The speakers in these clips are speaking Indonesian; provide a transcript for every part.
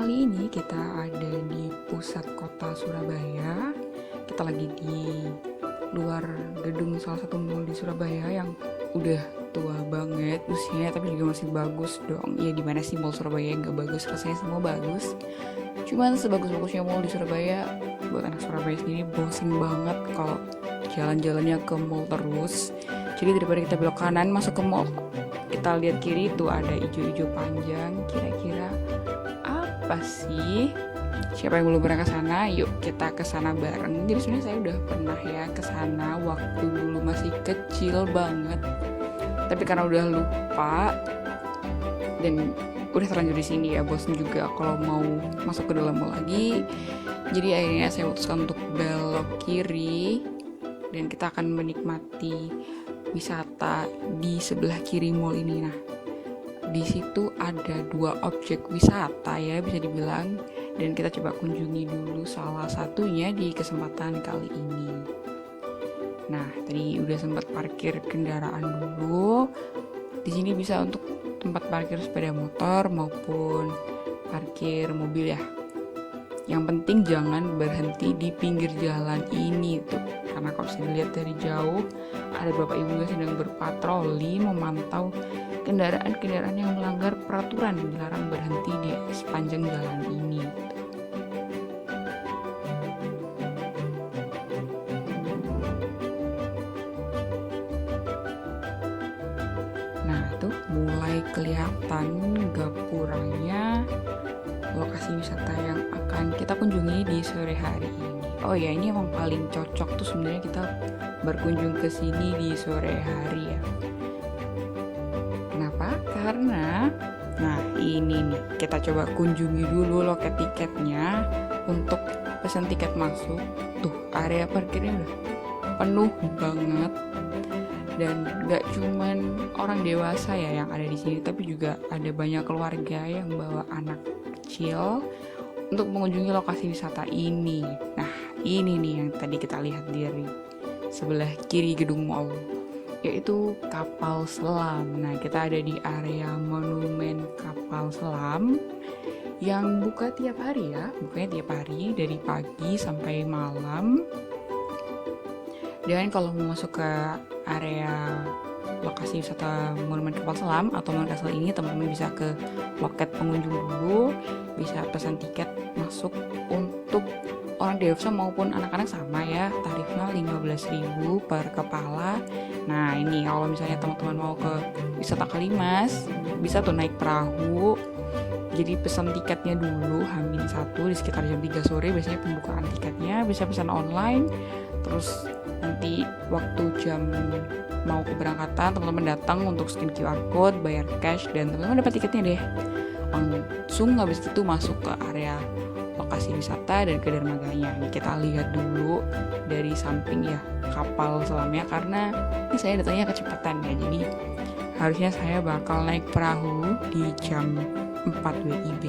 Kali ini kita ada di pusat kota Surabaya. Kita lagi di luar gedung salah satu mall di Surabaya yang udah tua banget usianya, tapi juga masih bagus dong. Ya dimana sih mall Surabaya yang gak bagus, rasanya semua bagus. Cuman sebagus-bagusnya mall di Surabaya, buat anak Surabaya sendiri bosen banget kalau jalan-jalannya ke mall terus. Jadi daripada kita belok kanan masuk ke mall, kita lihat kiri tuh ada ijo-ijo panjang. Kira-kira apa sih? Siapa yang belum pernah ke sana? Yuk kita ke sana bareng. Jadi sebenarnya saya udah pernah ya ke sana waktu dulu masih kecil banget. Tapi karena udah lupa dan udah terlanjur di sini ya, bosen juga kalau mau masuk ke dalam mall lagi. Jadi akhirnya saya putuskan untuk belok kiri dan kita akan menikmati wisata di sebelah kiri mall ini. Nah, di situ ada dua objek wisata ya bisa dibilang, dan kita coba kunjungi dulu salah satunya di kesempatan kali ini. Nah, tadi udah sempat parkir kendaraan dulu. Di sini bisa untuk tempat parkir sepeda motor maupun parkir mobil ya. Yang penting jangan berhenti di pinggir jalan ini tuh, karena kalau bisa dilihat dari jauh ada bapak ibu yang sedang berpatroli memantau kendaraan-kendaraan yang melanggar peraturan dilarang berhenti di sepanjang jalan ini. Nah tuh mulai kelihatan gapuranya lokasi wisata yang akan kita kunjungi di sore hari ini. Oh ya, ini emang paling cocok tuh sebenarnya kita berkunjung ke sini di sore hari ya. Kenapa? Karena ini nih, kita coba kunjungi dulu loket tiketnya untuk pesan tiket masuk. Tuh, area parkirnya udah penuh banget. Dan gak cuman orang dewasa ya yang ada di sini, tapi juga ada banyak keluarga yang bawa anak kecil untuk mengunjungi lokasi wisata ini. Nah, ini nih yang tadi kita lihat dari sebelah kiri gedung mall, yaitu kapal selam. Nah, kita ada di area monumen kapal selam yang buka tiap hari ya, bukanya tiap hari dari pagi sampai malam. Dan kalau mau masuk ke area lokasi wisata monumen kapal selam atau monumen kapal ini, teman-teman bisa ke loket pengunjung dulu, bisa pesan tiket masuk. Untuk orang dewasa maupun anak-anak sama ya, tarifnya 15.000 per kepala. Nah ini kalau misalnya teman-teman mau ke wisata Kalimas, bisa tuh naik perahu. Jadi pesan tiketnya dulu H-1 di sekitar jam 3 sore biasanya pembukaan tiketnya, bisa pesan online. Terus nanti waktu jam mau keberangkatan teman-teman datang untuk scan QR code, bayar cash, dan teman-teman dapat tiketnya deh. Langsung habis itu masuk ke area lokasi wisata dan ke dermaganya. Ini kita lihat dulu dari samping ya kapal selamnya, karena ini saya datangnya kecepatan ya. Jadi harusnya saya bakal naik perahu di jam 4 WIB,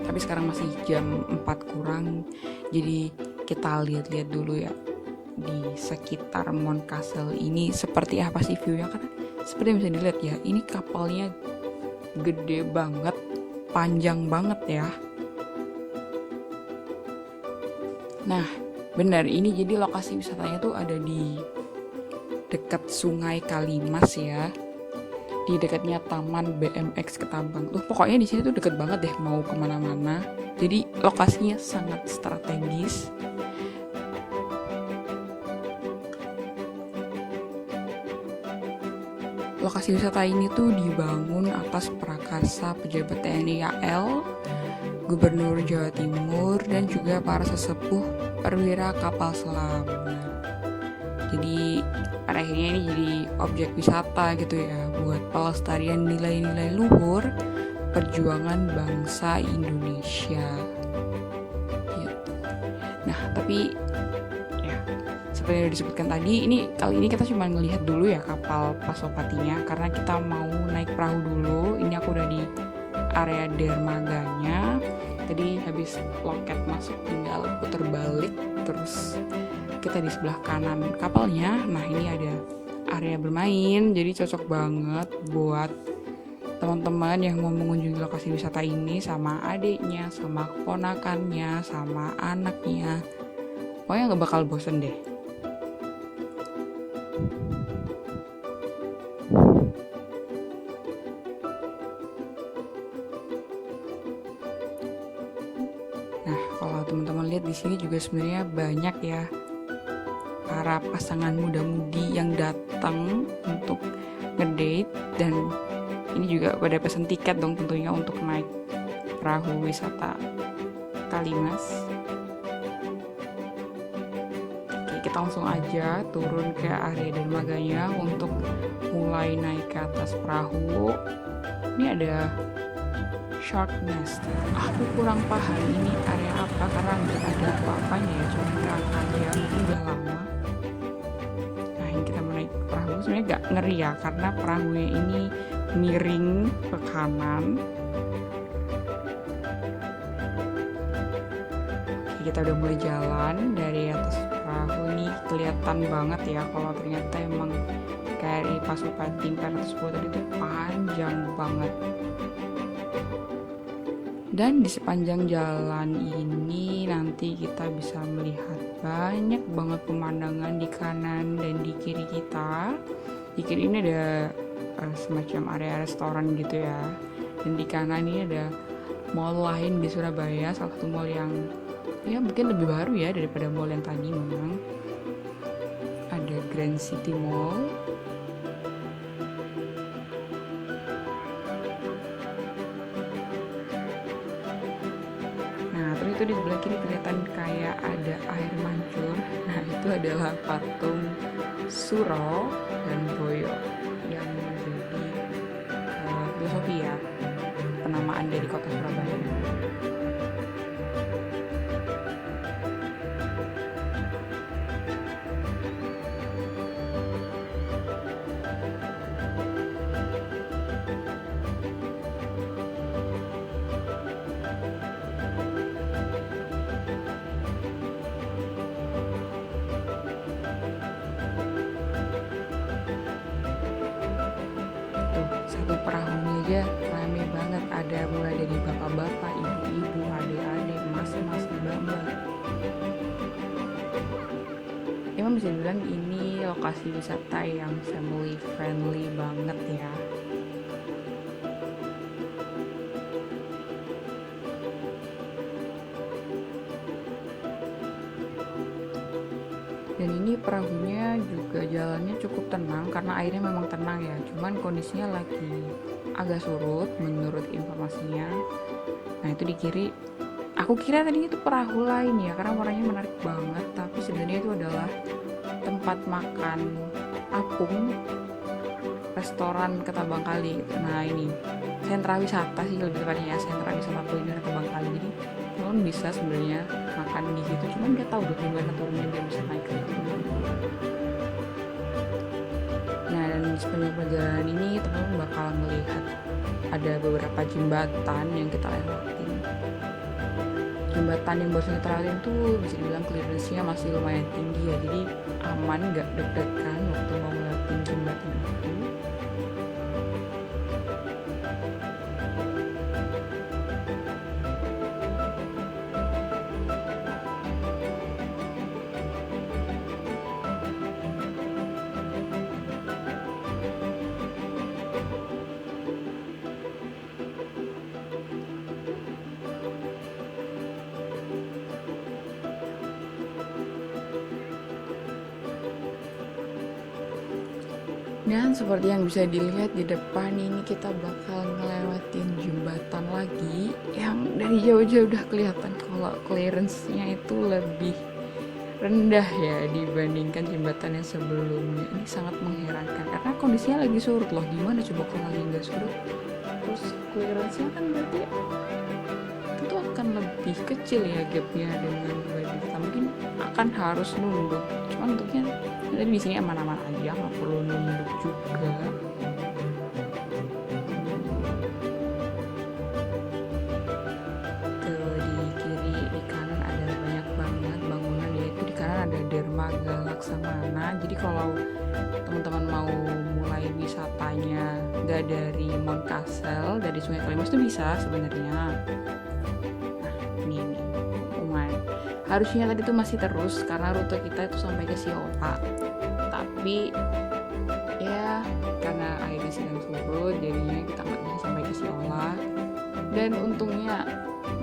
tapi sekarang masih jam 4 kurang. Jadi kita lihat-lihat dulu ya di sekitar Moncastle ini seperti apa sih view-nya. Karena seperti yang bisa dilihat ya, ini kapalnya gede banget, panjang banget ya. Nah benar, ini jadi lokasi wisatanya tuh ada di dekat Sungai Kalimas ya, di dekatnya Taman BMX Ketapang. Pokoknya di sini tuh deket banget deh mau kemana-mana. Jadi lokasinya sangat strategis. Lokasi wisata ini tuh dibangun atas prakarsa pejabat TNI AL, Gubernur Jawa Timur, dan juga para sesepuh perwira kapal selam. Jadi pada akhirnya ini jadi objek wisata gitu ya, buat pelestarian nilai-nilai luhur perjuangan bangsa Indonesia. Nah tapi ya seperti yang disebutkan tadi, kali ini kita cuma ngelihat dulu ya kapal Pasopatinya, karena kita mau naik perahu dulu. Ini aku udah di area dermaganya. Tadi habis loket masuk tinggal putar balik, terus kita di sebelah kanan kapalnya. Nah ini ada area bermain, jadi cocok banget buat teman-teman yang mau mengunjungi lokasi wisata ini sama adiknya, sama keponakannya, sama anaknya. Pokoknya nggak bakal bosen deh. Nah, kalau teman-teman lihat di sini juga sebenarnya banyak ya para pasangan muda-mudi yang datang untuk ngedate, dan ini juga pada pesan tiket dong tentunya untuk naik perahu wisata Kalimas. Oke, kita langsung aja turun ke area dermaganya untuk mulai naik ke atas perahu. Ini ada shark nest. Aku kurang paham ini area apa karena nggak ada apa-apanya ya, cuma terang aja, mungkin udah lama. Nah, ini kita mau naik perahu, sebenarnya nggak ngeri ya karena perahunya ini miring ke kanan. Oke, kita udah mulai jalan dari atas perahu. Ini kelihatan banget ya kalau ternyata emang KRI Pasupati 410 tadi tuh panjang banget. Dan di sepanjang jalan ini nanti kita bisa melihat banyak banget pemandangan di kanan dan di kiri kita. Di kiri ini ada semacam area restoran gitu ya. Dan di kanan ini ada mall lain di Surabaya, salah satu mall yang ya mungkin lebih baru ya daripada mall yang tadi memang. Ada Grand City Mall. Itu di sebelah kiri kelihatan kayak ada air mancur. Nah, itu adalah patung Suro dan Boyo yang menjadi filosofi ya, penamaan dari kota Surabaya. Satu perahunya aja rame banget, ada mulai dari bapak-bapak, ibu-ibu, adik-adik, mas-mas, mbak-mbak. Emang bisa dibilang ini lokasi wisata yang family friendly banget ya. Dan ini perahunya juga jalannya cukup tenang karena airnya memang tenang ya, cuman kondisinya lagi agak surut menurut informasinya. Nah, itu di kiri, aku kira tadi itu perahu lain ya karena warnanya menarik banget, tapi sebenarnya itu adalah tempat makan apung, restoran Ketapang Kali. Nah, ini sentra wisata sih lebih tepatnya ya, sentra wisata kuliner Ketapang Kali. Jadi teman bisa sebenarnya makan di situ, cuman nggak tahu deh gimana turunnya dia bisa naik ke situ. Nah, dan di sepanjang perjalanan ini teman-teman bakal melihat ada beberapa jembatan yang kita lewatin. Jembatan yang baru kita lewatin tuh bisa dibilang clearance-nya masih lumayan tinggi ya, jadi aman, nggak deg-degan waktu mau ngelewatin jembatan itu. Dan seperti yang bisa dilihat di depan ini kita bakal ngelewatin jembatan lagi yang dari jauh-jauh udah kelihatan kalau clearance-nya itu lebih rendah ya dibandingkan jembatan yang sebelumnya. Ini sangat mengherankan karena kondisinya lagi surut loh. Gimana coba kalau lagi nggak surut? Terus clearance-nya kan berarti tentu akan lebih kecil ya gapnya dengan dibanding kita. Mungkin akan harus nunduk. Cuman untuknya tapi di sini aman-aman aja, nggak perlu nunduk juga. Tuh di kiri, di kanan ada banyak banget bangunan, yaitu di kanan ada Dermaga Laksamana. Jadi kalau teman-teman mau mulai wisatanya nggak juga dari Mountcastle, dari Sungai Kalimas itu bisa sebenarnya. Nah, ini pengumuman. Harusnya tadi tuh masih terus karena rute kita itu sampai ke Siopa. Tapi ya karena airnya sedang surut, jadinya kita nggak bisa sampai ke Siola. Dan untungnya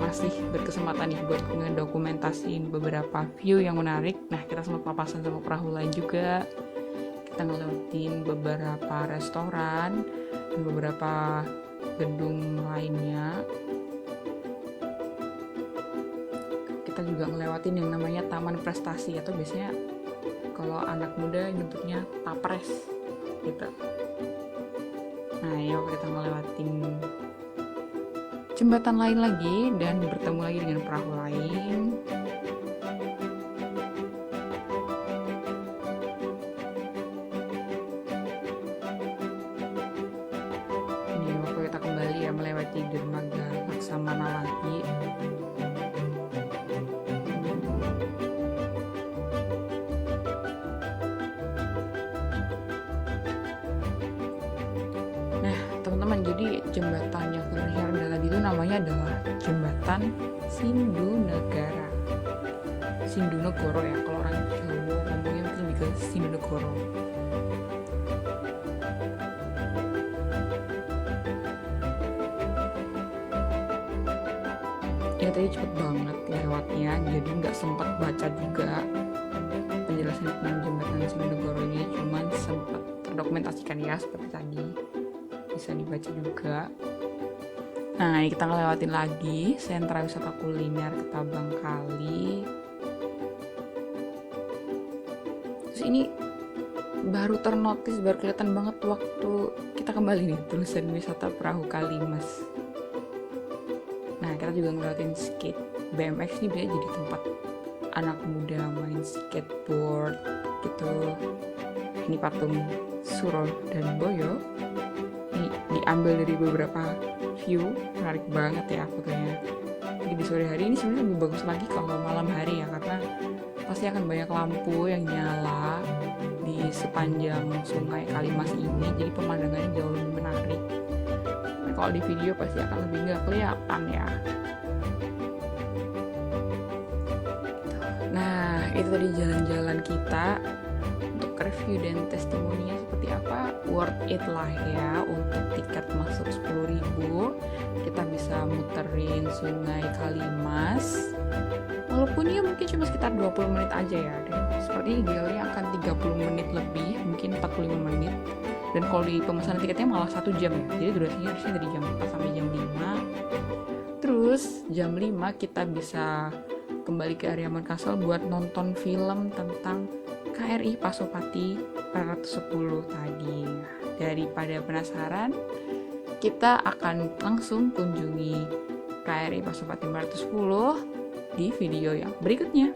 masih berkesempatan nih buat ngedokumentasiin beberapa view yang menarik. Nah, kita sempat papasan sama perahu lain juga. Kita ngelewatin beberapa restoran dan beberapa gedung lainnya. Kita juga ngelewatin yang namanya Taman Prestasi, atau biasanya kalau anak muda nyebutnya Tapres gitu. Nah, yuk kita ngelewatin jembatan lain lagi dan bertemu lagi dengan perahu lain. Ini waktu kita kembali ya melewati dermaga Laksamana lagi. Nah, teman-teman, jadi jembatan yang kemarin tadi itu namanya adalah jembatan Sindunegara. Sindunegoro ya, kalau orang Jawa ngomongnya mungkin lebih ke Sindunegoro. Ya tadi cepet banget lewatnya, jadi nggak sempat baca juga penjelasan tentang jembatan Sindunegoro ini, cuman sempat terdokumentasikan ya seperti tadi, bisa dibaca juga. Nah, ini kita ngelewatin lagi sentra wisata kuliner Ketabang Kali. Terus ini baru ternotis, baru kelihatan banget waktu kita kembali nih tulisan wisata perahu Kalimas. Nah, kita juga ngelewatin skate. BMX ini biasanya jadi tempat anak muda main skateboard gitu. Ini patung Suro dan Boyo. Ini diambil dari beberapa view, menarik banget ya fotonya. Jadi di sore hari ini sebenarnya lebih bagus lagi kalau malam hari ya, karena pasti akan banyak lampu yang nyala di sepanjang sungai Kalimas ini, jadi pemandangannya jauh lebih menarik. Nah, kalau di video pasti akan lebih nggak kelihatan ya. Nah, itu tadi jalan-jalan kita. Untuk review dan testimoninya seperti apa, worth it lah ya. Untuk tiket masuk 10.000 kita bisa muterin sungai Kalimas, walaupun ya mungkin cuma sekitar 20 menit aja ya, dan seperti idealnya akan 30 menit lebih, mungkin 45 menit. Dan kalau di pemesanan tiketnya malah 1 jam ya, jadi durasinya harusnya dari jam 4 sampai jam 5. Terus jam 5 kita bisa kembali ke area Mountcastle buat nonton film tentang KRI Pasopati 410 tadi. Daripada penasaran, kita akan langsung kunjungi KRI Pasopati 410 di video yang berikutnya.